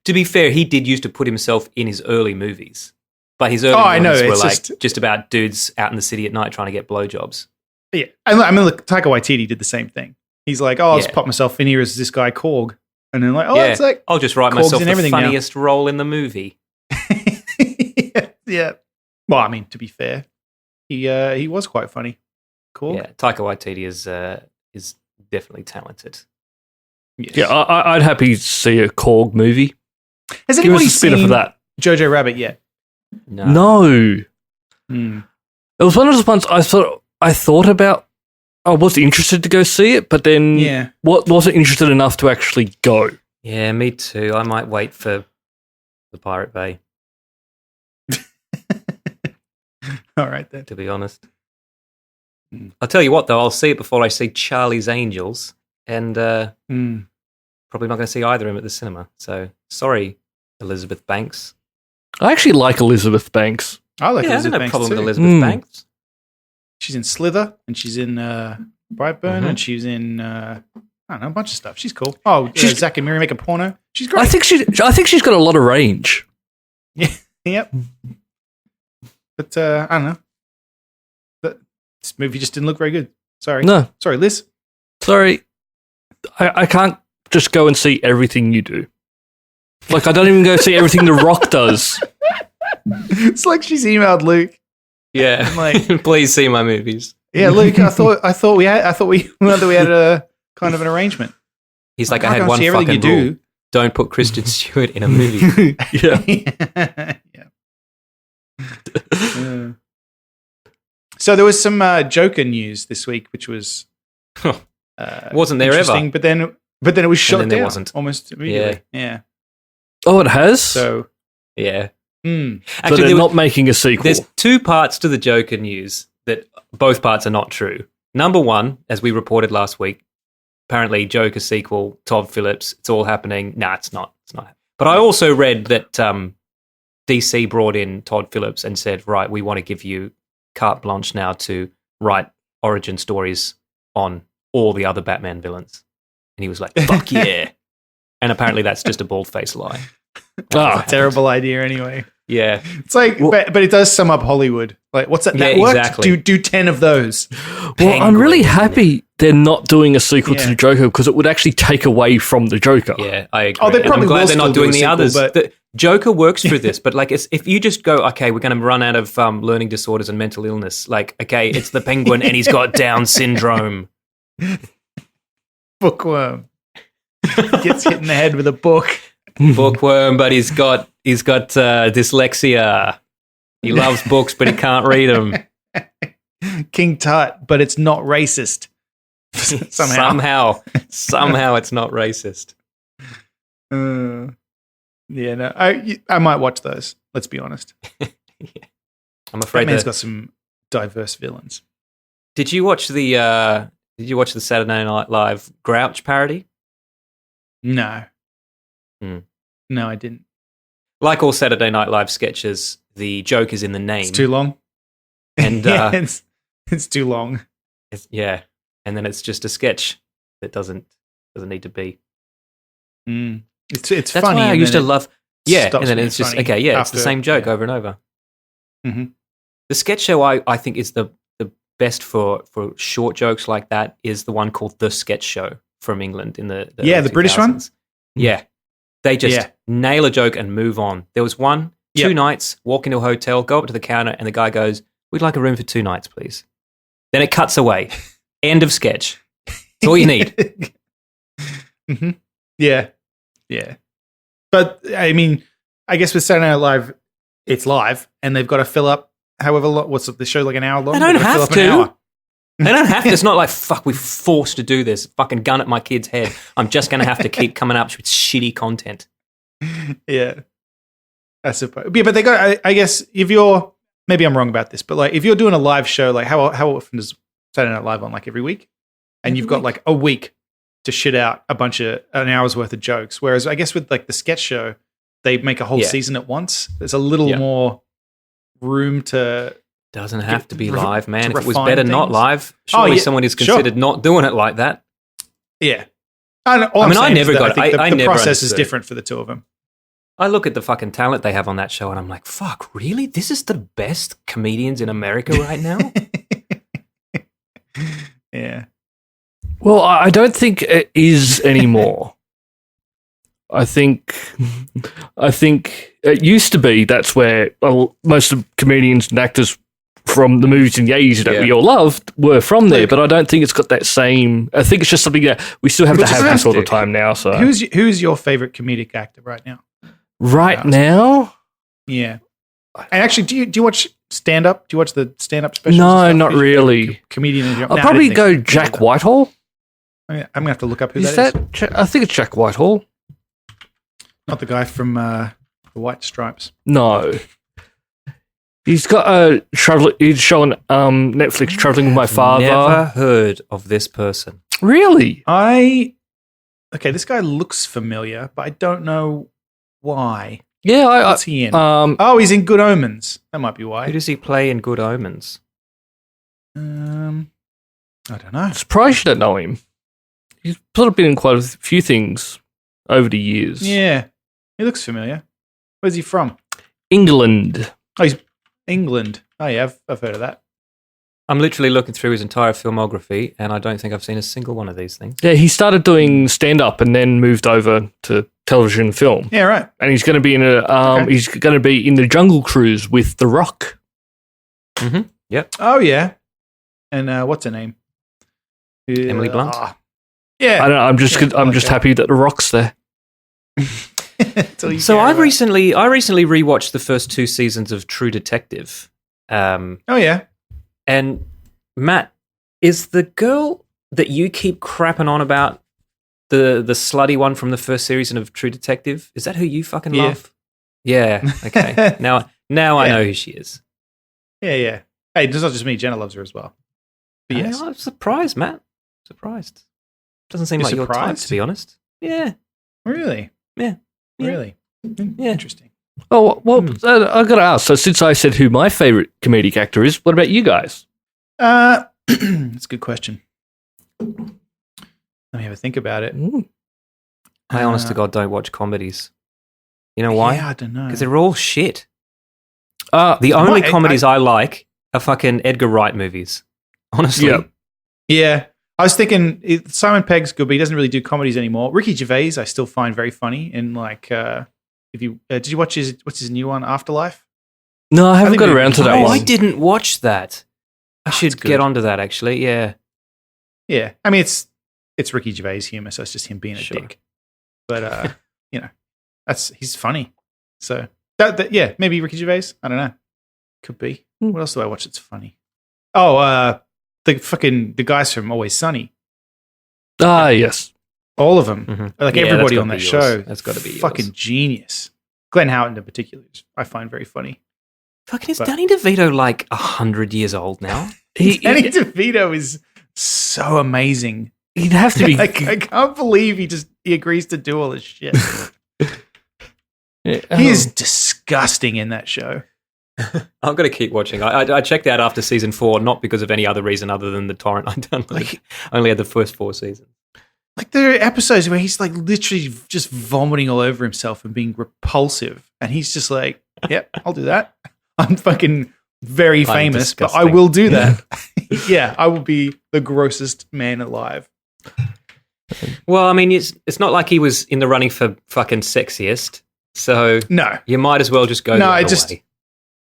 To be fair, he did used to put himself in his early movies, but his early movies were like just about dudes out in the city at night trying to get blowjobs. Yeah, I mean, look, Taika Waititi did the same thing. He's like, I'll just pop myself in here as this guy Korg, and then like, it's like I'll just write myself the funniest role in the movie. yeah. Well, I mean, to be fair, he was quite funny. Cool. Yeah, Taika Waititi is definitely talented. Yes. Yeah, I'd happy to see a Korg movie. Has Give anybody us a spin-off seen of that. Jojo Rabbit yet? No. Mm. It was one of those ones I thought about. I was interested to go see it, but then wasn't interested enough to actually go. Yeah, me too. I might wait for the Pirate Bay. All right, then. To be honest. I'll tell you what, though. I'll see it before I see Charlie's Angels, and probably not going to see either of them at the cinema. So, sorry, Elizabeth Banks. I actually like Elizabeth Banks. I like Elizabeth I have no Banks problem too. with Elizabeth Banks. She's in Slither, and she's in Brightburn, and she's in I don't know, a bunch of stuff. She's cool. Oh, Zack and Miri make a porno. She's great. I think she's got a lot of range. Yeah. Yep. But I don't know. This movie just didn't look very good. Sorry. No. Sorry, Liz. Sorry. I can't just go and see everything you do. Like, I don't even go see everything The Rock does. It's like she's emailed Luke. Yeah. I'm like, please see my movies. Yeah, Luke, I thought we had a kind of an arrarrangement. He's like, I had one fucking rule. Don't put Kristen Stewart in a movie. Yeah. So there was some Joker news this week, which was wasn't there ever? But then it was shut down. There wasn't almost immediately. Yeah. Oh, it has. So yeah. Actually, so they're not making a sequel. There's two parts to the Joker news that both parts are not true. Number one, as we reported last week, apparently Joker sequel, Todd Phillips, it's all happening. Nah, it's not. It's not. But I also read that DC brought in Todd Phillips and said, right, we want to give you carte blanche now to write origin stories on all the other Batman villains. And he was like, fuck yeah. And apparently that's just a bald-faced lie. Terrible idea anyway. Yeah. It's like, but it does sum up Hollywood. Like, what's that? That worked? Exactly. Do 10 of those. Well, I'm really happy they're not doing a sequel to the Joker because it would actually take away from the Joker. Yeah, I agree. Oh, they probably I'm glad they're not doing the sequel, others. but The Joker works through this, but like, if you just go, okay, we're going to run out of learning disorders and mental illness. Like, okay, it's the Penguin and he's got Down syndrome. Bookworm. He gets hit in the head with a book. Bookworm, but he's got dyslexia. He loves books, but he can't read them. King Tut, but it's not racist. Somehow it's not racist. Yeah, no, I might watch those. Let's be honest. Yeah. I'm afraid Batman's got some diverse villains. Did you watch the Saturday Night Live Grouch parody? No. No, I didn't. Like all Saturday Night Live sketches, the joke is in the name. It's too long. And it's too long. And then it's just a sketch that doesn't need to be. It's That's funny. Why I used to love. Yeah, and then it's just funny it's the same joke over and over. Mm-hmm. The sketch show I think is the best for short jokes like that is the one called The Sketch Show from England in the the British one. Yeah, they just nail a joke and move on. There was one 2 nights, walk into a hotel, go up to the counter, and the guy goes, "We'd like a room for 2 nights, please." Then it cuts away. End of sketch. That's all you need. Mm-hmm. Yeah. But I mean, I guess with Saturday Night Live, it's live, and they've got to fill up however long. What's the show like an hour long? They don't have An to. hour. They don't have to. It's not like, fuck, we're forced to do this. Fucking gun at my kid's head. I'm just going to have to keep coming up with shitty content. Yeah. I suppose. Yeah, but they got, I guess, if you're, maybe I'm wrong about this, but like if you're doing a live show, like how often does Saturday Night Live on? Like every week? And you've got like a week to shit out an hour's worth of jokes. Whereas I guess with like the sketch show, they make a whole season at once. There's a little more room to... Doesn't have to be live, man. If it was better things. not live, surely someone is considered not doing it like that. Yeah. I never got it. The process is different for the two of them. I look at the fucking talent they have on that show and I'm like, fuck, really? This is the best comedians in America right now? Yeah. Well, I don't think it is anymore. I think it used to be that's where most of comedians and actors from the movies in the 80s that we all loved were from there, but I don't think it's got that same... I think it's just something that we still have to have this all the time now. So, who's your favorite comedic actor right now? Right now? Yeah. And actually, do you watch stand-up? Do you watch the stand-up specials? No, not really. Comedian in general? I'll probably go Jack Whitehall. I'm going to have to look up who that is. I think it's Jack Whitehall. Not the guy from the White Stripes. No. He's got a travel. He's showing Netflix Traveling with My Father. Never heard of this person. Really? Okay, this guy looks familiar, but I don't know why. Yeah, what's he in? He's in Good Omens. That might be why. Who does he play in Good Omens? I don't know. I'm surprised you don't know him. He's sort of been in quite a few things over the years. Yeah, he looks familiar. Where's he from? England. Oh, he's England. Oh yeah, I've heard of that. I'm literally looking through his entire filmography, and I don't think I've seen a single one of these things. Yeah, he started doing stand-up and then moved over to television and film. Yeah, right. And he's going to be in he's going to be in the Jungle Cruise with The Rock. Mm-hmm. Yep. Oh yeah. And what's her name? Emily Blunt. Yeah. I don't know, I'm just happy that The Rock's there. So I recently rewatched the first 2 seasons of True Detective. Oh yeah. And Matt, is the girl that you keep crapping on about the slutty one from the first season of True Detective? Is that who you fucking love? Yeah. Okay. now I know who she is. Yeah. Hey, it's not just me. Jenna loves her as well. But yes. I'm surprised, Matt. Surprised. Doesn't seem like your type, to be honest. Yeah. Really? Yeah. Really? Yeah. Interesting. Oh, well, I got to ask. So since I said who my favorite comedic actor is, what about you guys? That's a good question. Let me have a think about it. I honest to God don't watch comedies. You know why? Yeah, I don't know. Because they're all shit. The only comedies I like are fucking Edgar Wright movies. Honestly. Yeah. I was thinking Simon Pegg's good, but he doesn't really do comedies anymore. Ricky Gervais, I still find very funny. And like, if you did you watch what's his new one, Afterlife? No, I haven't got around to that one. I didn't watch that. I should get onto that actually. Yeah. Yeah. I mean, it's Ricky Gervais humor, so it's just him being a dick. But he's funny. So that maybe Ricky Gervais. I don't know. Could be. What else do I watch that's funny? Oh, the guys from Always Sunny. Yes. All of them. Mm-hmm. Like everybody on that show. That's got to be fucking genius. Glenn Howard in particular, I find very funny. Fucking is Danny DeVito like 100 years old now? Danny DeVito is so amazing. He'd have to be. I can't believe he agrees to do all this shit. He is disgusting in that show. I'm going to keep watching. I checked out after season 4, not because of any other reason other than the torrent I downloaded. I only had the first 4 seasons. Like there are episodes where he's like literally just vomiting all over himself and being repulsive. And he's just like, yep, I'll do that. I'm fucking very famous, but I will do that. Yeah, I will be the grossest man alive. Well, I mean, it's not like he was in the running for fucking sexiest. So no, you might as well just go the other way.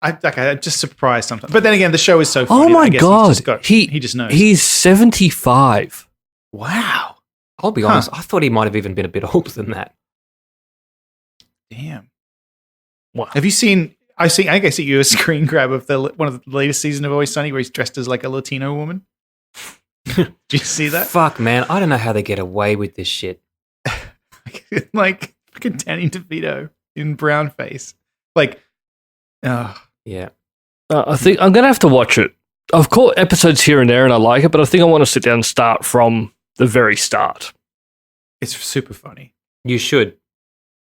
I'm just surprised sometimes. But then again, the show is so funny. Oh my God. He just knows. He's 75. Wow. I'll be honest. I thought he might have even been a bit older than that. Damn. What? Have you seen I think I see you a screen grab of one of the latest season of Always Sunny where he's dressed as like a Latino woman. Did you see that? Fuck, man. I don't know how they get away with this shit. Like fucking Danny DeVito in brown face. Like, oh. Yeah. I think I'm going to have to watch it. I've caught episodes here and there and I like it, but I think I want to sit down and start from the very start. It's super funny. You should.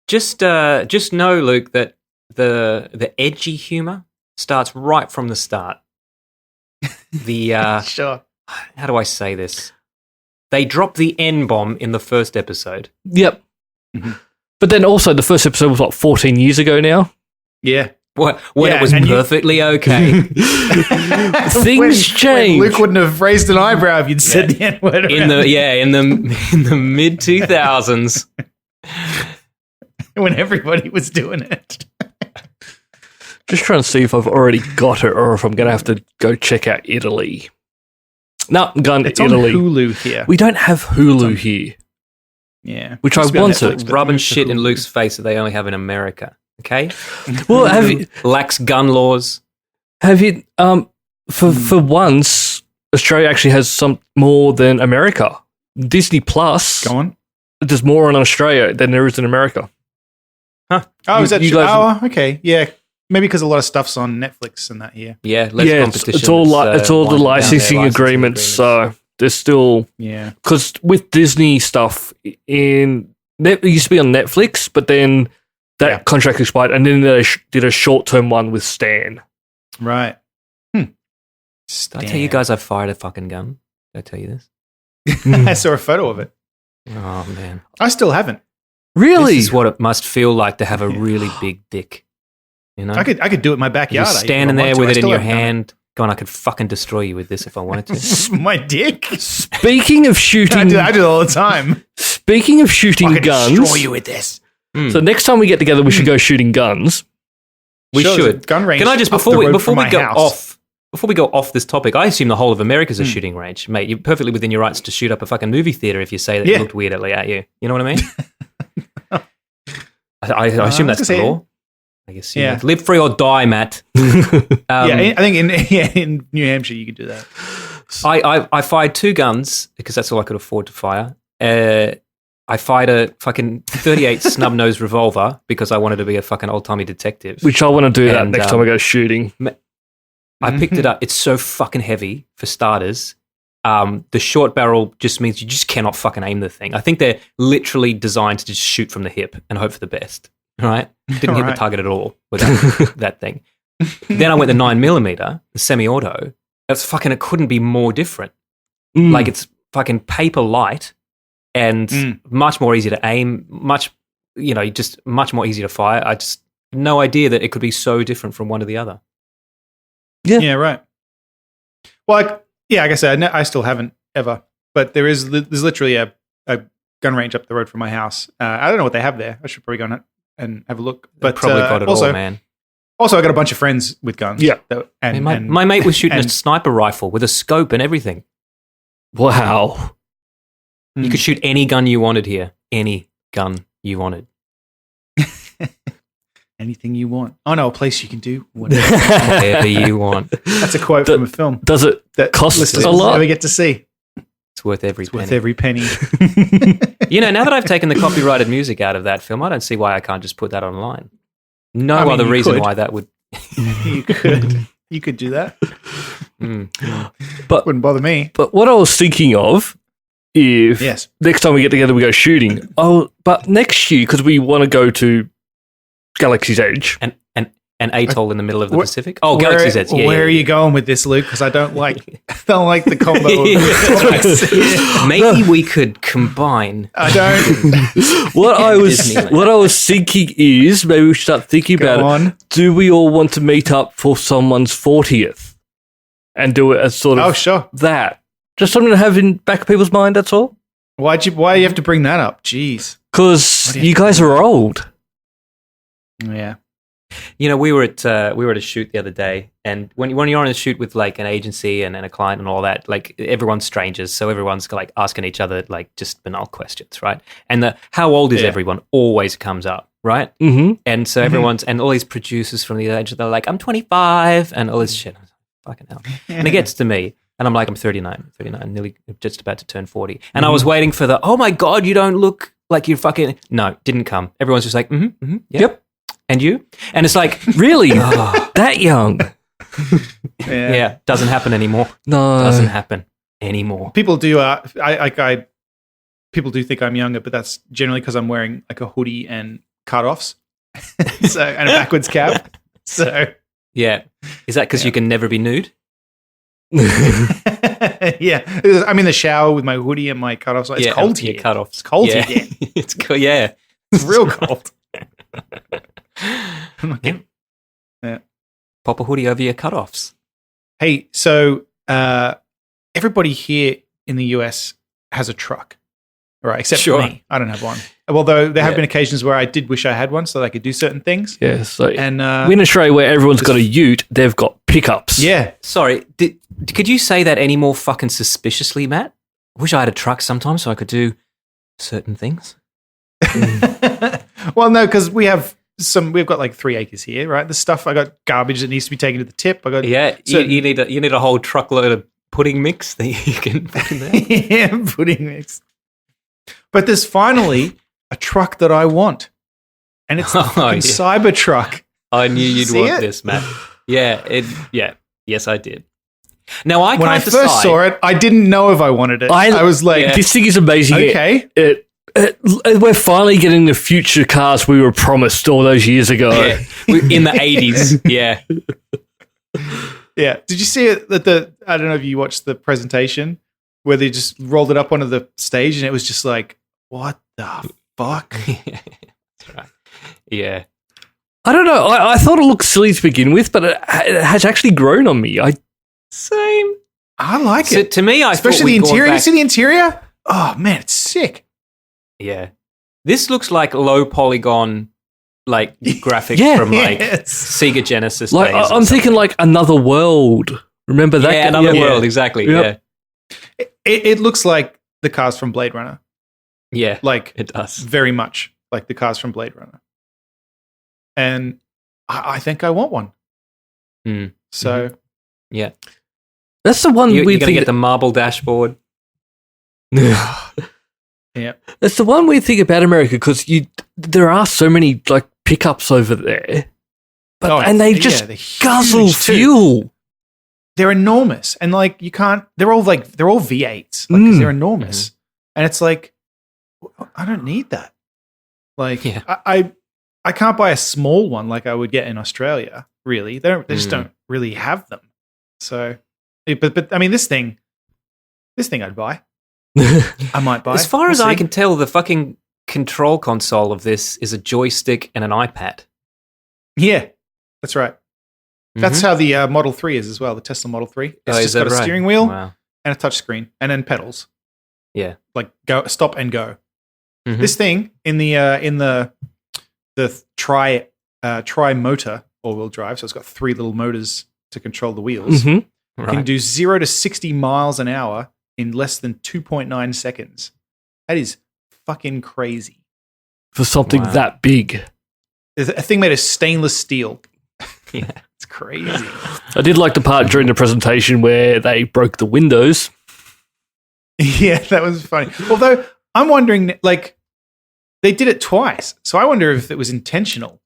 Just know, Luke, that the edgy humor starts right from the start. The sure. How do I say this? They drop the N-bomb in the first episode. Yep. Mm-hmm. But then also the first episode was 14 years ago now. Yeah. When it was perfectly okay. Things change. Luke wouldn't have raised an eyebrow if you'd said the N-word. In the mid 2000s. When everybody was doing it. Just trying to see if I've already got it or if I'm going to have to go check out Italy. No, I'm going to Italy. On Hulu here. We don't have Hulu here. Yeah. Which I wanted. Stop rubbing shit in Luke's face that they only have in America. Okay? Well, have you... Lax gun laws. Have you... For once, Australia actually has some more than America. Disney Plus... Go on. There's more in Australia than there is in America. Huh. Oh, is that true? Oh, okay. Yeah. Maybe because a lot of stuff's on Netflix and that here. Yeah, less competition. It's all the licensing agreements. So there's still... Yeah. Because with Disney stuff, it used to be on Netflix, but then that contract expired, and then they did a short-term one with Stan. Right. Did I tell you guys I fired a fucking gun? Did I tell you this? I saw a photo of it. Oh, man. I still haven't. Really? This is what it must feel like to have a really big dick. You know? I could do it in my backyard. You're standing there with it in your hand, going, I could fucking destroy you with this if I wanted to. My dick? Speaking of shooting... I do it all the time. Speaking of shooting guns... destroy you with this. So next time we get together, we should go shooting guns. We should. Gun range. Can I just, before we go off this topic, I assume the whole of America's a shooting range. Mate, you're perfectly within your rights to shoot up a fucking movie theater if you say that it looked weirdly at you. You know what I mean? I assume that's the law. I guess live free or die, Matt. I think in New Hampshire you could do that. I fired 2 guns because that's all I could afford to fire. I fired a fucking 38 snub-nosed revolver because I wanted to be a fucking old-timey detective. Which I want to do that next time I go shooting. I picked it up. It's so fucking heavy, for starters. The short barrel just means you just cannot fucking aim the thing. I think they're literally designed to just shoot from the hip and hope for the best. Right? Didn't hit the target at all with that thing. Then I went the 9mm, the semi-auto. That's fucking, it couldn't be more different. Like, it's fucking paper light and much more easy to aim, just much more easy to fire. I just, no idea that it could be so different from one to the other. Yeah, right. Well, like I said, I still haven't ever, but there's literally a gun range up the road from my house. I don't know what they have there. I should probably go and have a look. But probably got it all, man. Also, I got a bunch of friends with guns. Yeah, my mate was shooting a sniper rifle with a scope and everything. Wow. You could shoot any gun you wanted here. Any gun you wanted. Anything you want. Oh, no, a place you can do whatever, whatever you want. That's a quote from a film. Does it cost a lot? Never get to see. It's worth every penny. Worth every penny. Now that I've taken the copyrighted music out of that film, I don't see why I can't just put that online. Other reason why that would... You could. You could do that. But wouldn't bother me. But what I was thinking of, if next time we get together we go shooting, but next year, because we want to go to Galaxy's Edge. An atoll in the middle of the Pacific? Oh, Galaxy's Edge. Where are you going with this, Luke? Because I don't like the combo of Maybe we could combine. I don't. What I was thinking is, maybe we should start thinking about it. Do we all want to meet up for someone's 40th? And do it as sort of that. Just something to have in back of people's mind, that's all. Why do you have to bring that up? Jeez. Because you guys are old. Yeah. We were at a shoot the other day, and when you're on a shoot with like an agency and a client and all that, like everyone's strangers, so everyone's like asking each other like just banal questions, right? And the how old is everyone always comes up, right? Mm-hmm. And so everyone's, and all these producers from the age, they're like, I'm 25 and all this shit. I'm like, fucking hell. And it gets to me and I'm like, I'm 39, nearly just about to turn 40. And I was waiting for the, oh my God, you don't look like you're fucking, no, didn't come. Everyone's just like, yep. And you? And it's like, Really? That young? yeah, doesn't happen anymore. No. Doesn't happen anymore. People do. People do think I'm younger, but that's generally because I'm wearing like a hoodie and cutoffs, so and a backwards cap. So yeah, is that because you can never be nude? yeah, I'm in the shower with my hoodie and my cutoffs. Like, it's cold here. Cutoffs. It's cold yeah. here. It's cool. Yeah, It's real cold. Yeah. Pop a hoodie over your cutoffs. Hey, so everybody here in the US has a truck, right? Except for me. I don't have one. Although there have been occasions where I did wish I had one so that I could do certain things. Yeah, so and in Australia where everyone's got a ute, they've got pickups. Yeah. Sorry, could you say that any more fucking suspiciously, Matt? I wish I had a truck sometimes so I could do certain things. Well, no, because we've got like 3 acres here, right? The stuff, I got garbage that needs to be taken to the tip. I got you need a whole truckload of pudding mix that you can put in there. yeah, pudding mix. But there's finally a truck that I want, and it's the fucking Cyber truck. I knew you'd See want it? this, Matt. Yeah, yes, I did. Now I when I can't first decide. saw it, I didn't know if I wanted it. I was like, this thing is amazing. okay. We're finally getting the future cars we were promised all those years ago. Yeah. In the 80s, yeah. Yeah. Did you see it? I don't know if you watched the presentation where they just rolled it up onto the stage and it was just like, what the fuck? That's right. Yeah. I don't know. I thought it looked silly to begin with, but it has actually grown on me. Same. I like So it. to me, Especially the interior. You see the interior? Oh, man, it's sick. Yeah. This looks like low polygon like graphics from like Sega Genesis Like days. I'm thinking like Another World. Remember that? Yeah, Another World, exactly. Yep. Yeah. It looks like the cars from Blade Runner. Yeah. Like it does. very much like the cars from Blade Runner. And I think I want one. Mm. So yeah. That's the one You're weird going to thing. get the marble dashboard. Yeah. That's the one weird thing about America because there are so many like pickups over there, and they just guzzle fuel. They're enormous, and like you can't. They're all V8s. Like 'cause they're enormous, and it's like I don't need that. Like I can't buy a small one like I would get in Australia. Really, they just don't really have them. So, but I mean, this thing I'd buy. I might buy. As far as I can tell, the fucking control console of this is a joystick and an iPad. Yeah, that's right. That's how the Model 3 is as well, the Tesla Model 3. It's just got a steering wheel and a touch screen and then pedals. Yeah. Like go, stop and go. This thing in the tri motor all-wheel drive, so it's got 3 little motors to control the wheels. Can do 0 to 60 miles an hour in less than 2.9 seconds. That is fucking crazy. For something that big. It's a thing made of stainless steel. Yeah. It's crazy. I did like the part during the presentation where they broke the windows. Yeah, that was funny. Although, I'm wondering, like, they did it twice. So I wonder if it was intentional.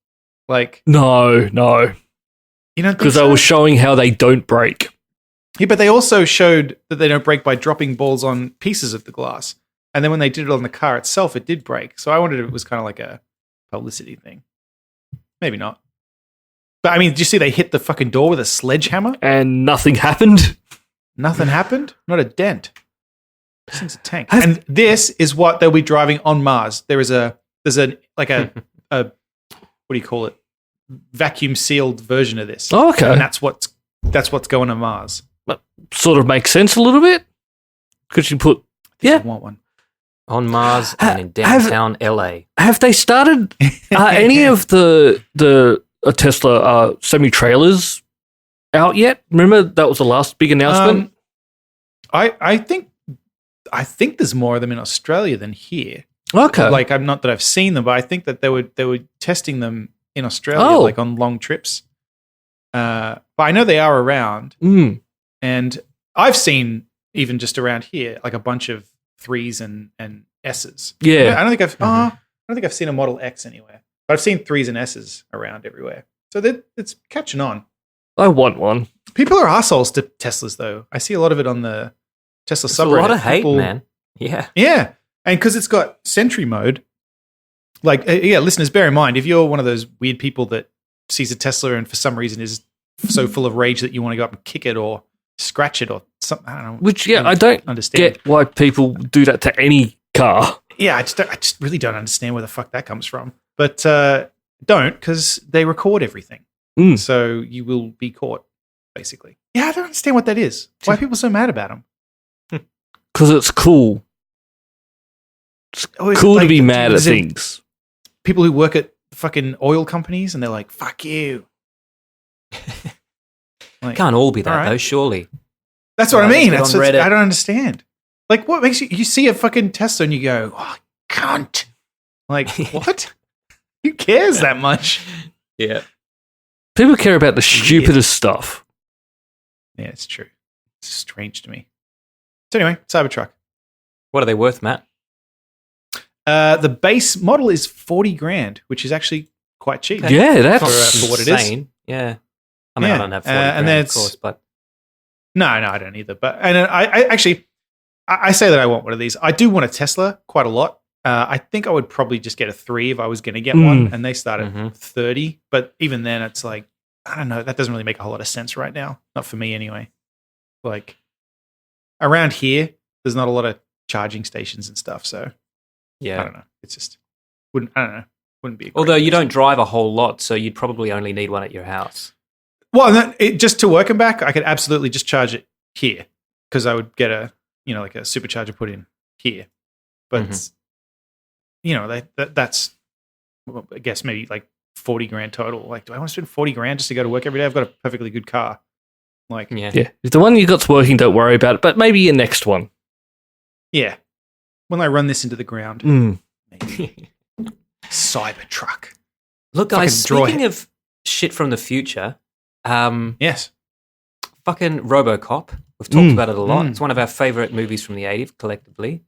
Like, No. you don't think Because so? they were showing how they don't break. Yeah, but they also showed that they don't break by dropping balls on pieces of the glass. And then when they did it on the car itself, it did break. So I wondered if it was kind of like a publicity thing. Maybe not. But I mean, did you see they hit the fucking door with a sledgehammer? And nothing happened. Nothing happened? Not a dent. This thing's a tank. And this is what they'll be driving on Mars. There's a what do you call it? Vacuum sealed version of this. Oh, okay. And that's what's going on Mars. Sort of makes sense a little bit. Because you put, I want one. On Mars and in downtown LA. Have they started any of the Tesla semi-trailers out yet? Remember that was the last big announcement? I think there's more of them in Australia than here. Okay. Like, I'm not that I've seen them, but I think that they were testing them in Australia, like on long trips. But I know they are around. And I've seen, even just around here, like a bunch of 3s and S's. Yeah. I don't think I've seen a Model X anywhere. But I've seen 3s and S's around everywhere. So it's catching on. I want one. People are assholes to Teslas, though. I see a lot of it on the Tesla subreddit. A lot of hate, man. Yeah. Yeah. And because it's got Sentry mode, like, listeners, bear in mind, if you're one of those weird people that sees a Tesla and for some reason is so full of rage that you want to go up and kick it or scratch it or something, I don't know. Which, I don't understand. Get why people do that to any car. Yeah, I just really don't understand where the fuck that comes from. But don't, because they record everything. So you will be caught, basically. Yeah, I don't understand what that is. Why are people so mad about them? Because it's cool. It's cool to be mad at things. People who work at fucking oil companies and they're like, fuck you. Like, can't all be that, though, surely. That's what I mean. I don't understand. Like, what makes you see a fucking Tesla and you go, oh, cunt. Like, what? Who cares that much? Yeah. People care about the stupidest stuff. Yeah, it's true. It's strange to me. So anyway, Cybertruck. What are they worth, Matt? The base model is $40,000, which is actually quite cheap. Yeah, that's for what it is. Yeah. I mean, I don't have 40 grand, of course, but... No, I don't either. But I say that I want one of these. I do want a Tesla quite a lot. I think I would probably just get a 3 if I was going to get one, and they start at 30. But even then, it's like, I don't know. That doesn't really make a whole lot of sense right now. Not for me, anyway. Like, around here, there's not a lot of charging stations and stuff. So, yeah, I don't know. It's just wouldn't be. Although you don't drive a whole lot, so you'd probably only need one at your house. Well, just to work and back, I could absolutely just charge it here because I would get a supercharger put in here. But that's I guess maybe like $40,000 total. Like, do I want to spend $40,000 just to go to work every day? I've got a perfectly good car. Like, yeah. If the one you got's working, don't worry about it. But maybe your next one. Yeah, when I run this into the ground, maybe Cybertruck. Look, guys, speaking of shit from the future. Yes. Fucking RoboCop. We've talked about it a lot. It's one of our favorite movies from the 80s, collectively.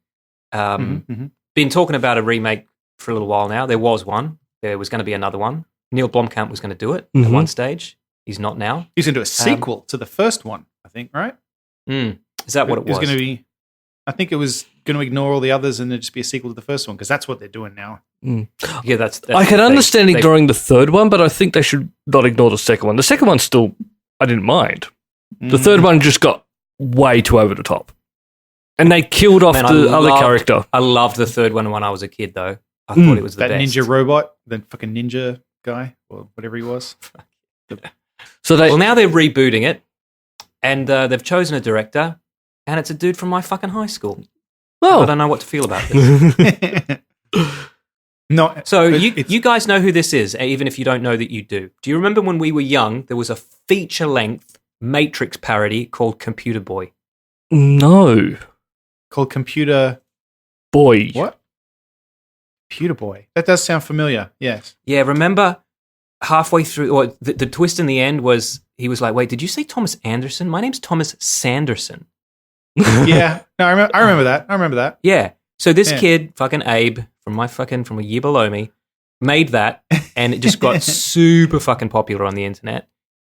Been talking about a remake for a little while now. There was one. There was going to be another one. Neil Blomkamp was going to do it at one stage. He's not now. He's going to do a sequel to the first one, I think, right? Is that what it was? Going to be. I think it was going to ignore all the others and it'd just be a sequel to the first one because that's what they're doing now. Yeah, that's I can understand ignoring the third one, but I think they should not ignore the second one. The second one still, I didn't mind. The third one just got way too over the top. And they killed off the other character. I loved the third one when I was a kid, though. I thought it was the best. That ninja robot, the fucking ninja guy, or whatever he was. Well, now they're rebooting it, and they've chosen a director, and it's a dude from my fucking high school. Oh. I don't know what to feel about this. No. So you guys know who this is, even if you don't know that you do. Do you remember when we were young, there was a feature-length Matrix parody called Computer Boy? No. Called Computer Boy. What? Computer Boy. That does sound familiar. Yes. Yeah, remember halfway through, or the twist in the end was, he was like, wait, did you say Thomas Anderson? My name's Thomas Sanderson. Yeah. No, I remember that. Yeah. So this kid, fucking Abe, from a year below me, made that, and it just got super fucking popular on the internet.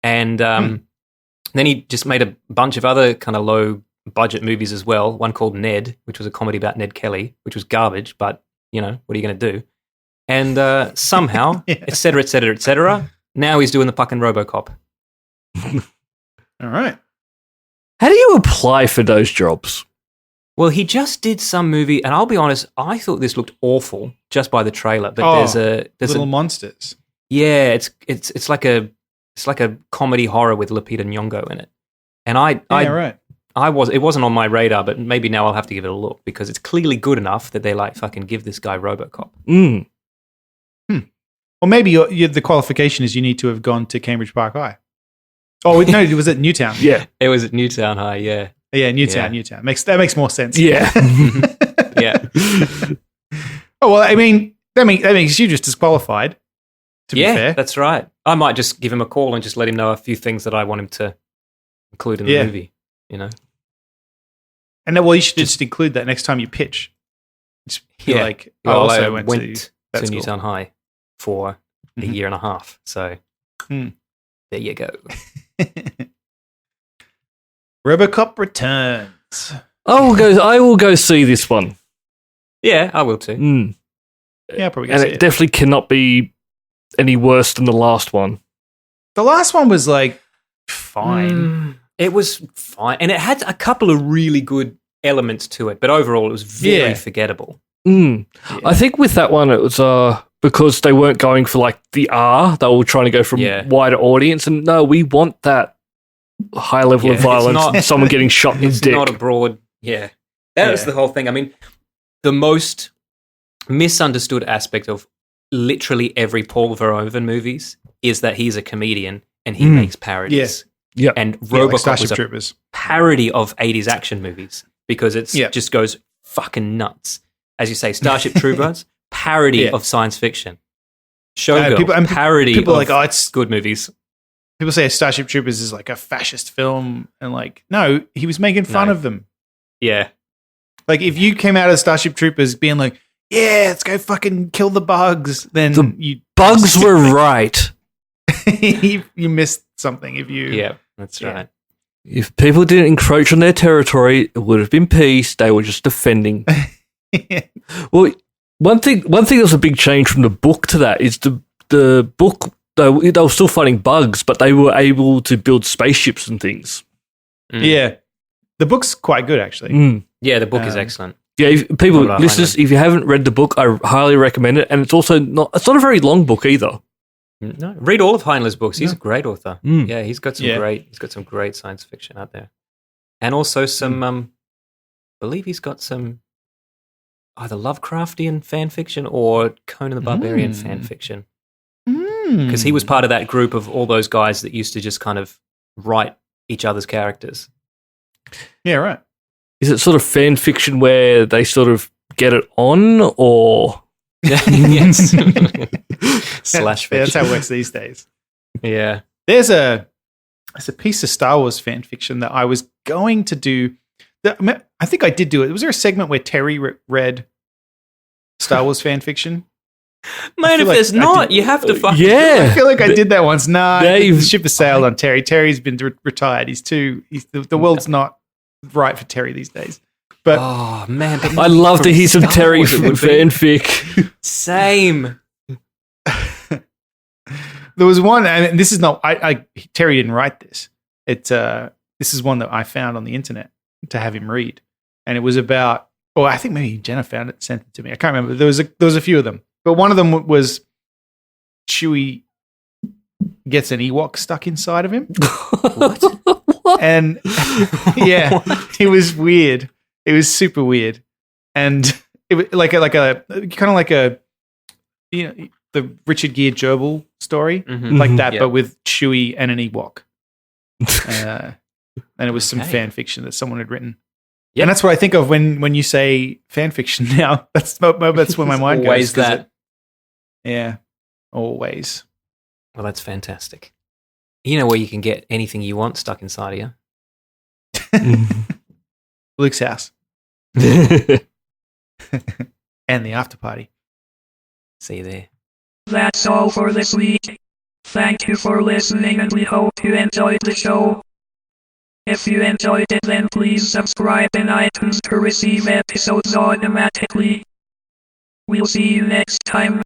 And then he just made a bunch of other kind of low budget movies as well. One called Ned, which was a comedy about Ned Kelly, which was garbage, but you know, what are you going to do? And somehow, et cetera, now he's doing the fucking RoboCop. All right. How do you apply for those jobs? Well, he just did some movie, and I'll be honest, I thought this looked awful just by the trailer. But there's Little Monsters. Yeah, it's like a comedy horror with Lupita Nyong'o in it, and it wasn't on my radar, but maybe now I'll have to give it a look because it's clearly good enough that they like fucking give this guy RoboCop. Or maybe the qualification is you need to have gone to Cambridge Park High. Oh no, it was at Newtown. Yeah, it was at Newtown High. Yeah, Newtown. That makes more sense. Yeah, yeah. Oh well, I mean that makes you just disqualified. To be fair, that's right. I might just give him a call and just let him know a few things that I want him to include in the movie. You know, and then you should just include that next time you pitch. Just be like, I also went to Newtown High for a year and a half. So there you go. RoboCop Returns. I will go see this one. Yeah, I will too. Yeah, probably. And it definitely cannot be any worse than the last one. The last one was like fine. It was fine, and it had a couple of really good elements to it, but overall, it was very forgettable. Yeah. I think with that one, it was because they weren't going for like the R; they were trying to go from wider audience. And no, we want that high level of violence, someone getting shot in the dick. Not a broad. Yeah, that was the whole thing. I mean, the most misunderstood aspect of literally every Paul Verhoeven movies is that he's a comedian and he makes parodies. Yeah. And RoboCop like was a Troopers. parody of 80s action movies because it just goes fucking nuts. As you say, Starship Troopers, parody of science fiction. Showgirl, parody people of it's good movies. People say Starship Troopers is like a fascist film, and like, no, he was making fun of them. Yeah. Like, if you came out of Starship Troopers being like, yeah, let's go fucking kill the bugs, then you bugs were right. you missed something if you... Yeah, that's right. If people didn't encroach on their territory, it would have been peace. They were just defending. Well, one thing that was a big change from the book to that is the book, they were still fighting bugs, but they were able to build spaceships and things. Yeah. The book's quite good, actually. Yeah, the book is excellent. Yeah, listeners, if you haven't read the book, I highly recommend it. And it's also not a very long book either. No, read all of Heinlein's books. He's a great author. Yeah, he's got some great science fiction out there. And also some I believe he's got some either Lovecraftian fan fiction or Conan the Barbarian fan fiction. Because he was part of that group of all those guys that used to just kind of write each other's characters. Yeah, right. Is it sort of fan fiction where they sort of get it on, or yes, slash fiction? That's how it works these days. Yeah, there's a piece of Star Wars fan fiction that I was going to do. I think I did do it. Was there a segment where Terry read Star Wars fan fiction? Man, if there's not, you have to fucking I feel like I did that once. Nah, the ship has sailed on Terry. Terry's been retired. The world's not right for Terry these days. But oh man, but I love to hear some Terry fanfic. Same. There was one, and this is not. Terry didn't write this. This is one that I found on the internet to have him read, and it was about. Or I think maybe Jenna found it, sent it to me. I can't remember. There was a few of them, but one of them was Chewie gets an Ewok stuck inside of him. What? And yeah, it was weird. It was super weird, and it was like a kind of like a the Richard Gere Gerbil story, like that, but with Chewie and an Ewok. And it was some fan fiction that someone had written. Yeah, and that's what I think of when you say fan fiction. Now that's where my mind goes. Always that. Yeah, always. Well, that's fantastic. You know where you can get anything you want stuck inside of you? Luke's house. And the after party. See you there. That's all for this week. Thank you for listening, and we hope you enjoyed the show. If you enjoyed it, then please subscribe in iTunes to receive episodes automatically. We'll see you next time.